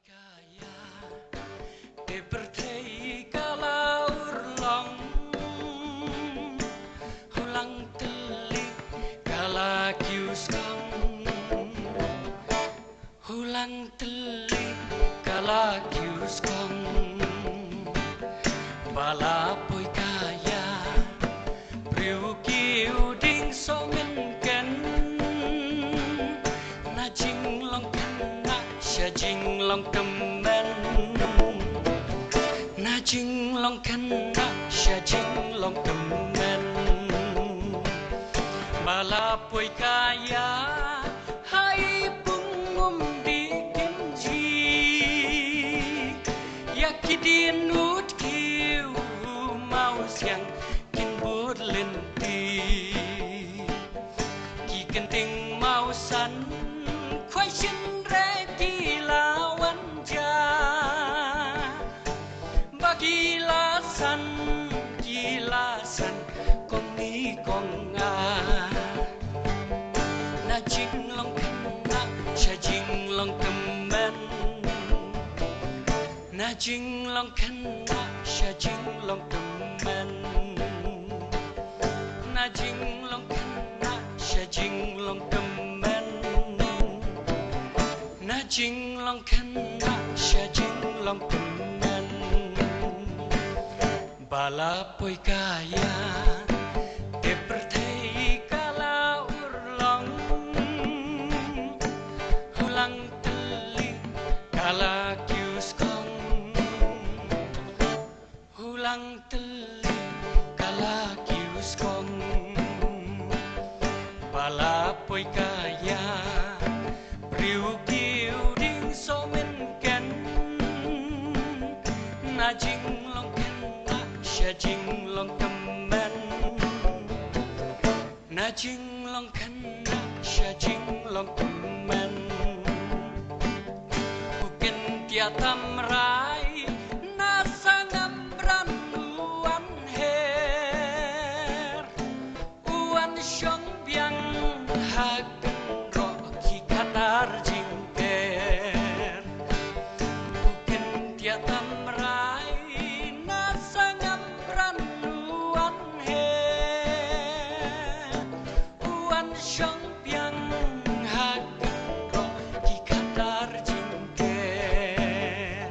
kaya seperti kalaur long hulang telik kala kius kong hulang telik kala kius kong balapoi kaya priu kiu ding songen ken na jing long ken na sha jing long kemen na jing long ken na sha jing long kemen balapoi kaya hai pungum di kimji yakidin ut kiu mau siang kin bud lenti ki kenting mau san khoai shin re ki lawan ja gilasan kong ni kong a na jing long ken na sha jing long kemen na jing long ken na sha jing long kemen na jing long ken na sha jing long kemen na jing long ken na sha jing long kemen balapoi kaya seperti kalaur long hulang telik kala kius kong hulang telik kala kius kong balapoi kaya priu kiu ding somen ken na jing long ken na sha jing long kemen na jing long ken na sha jing long kemen bukan tiatam rai na sangam ran uan her uan syong biang hagen ro ki katar jingker bukan tiatam rai na sangam ran uan her uan syong biang hagen ro ki katar jingker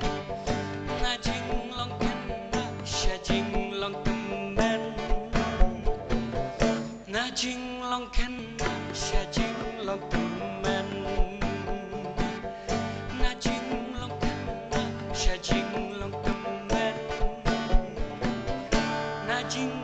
na jing long ken na sha jing long kemen na jing long ken na sha jing long kemen na jing long ken na sha jing long kemen na jing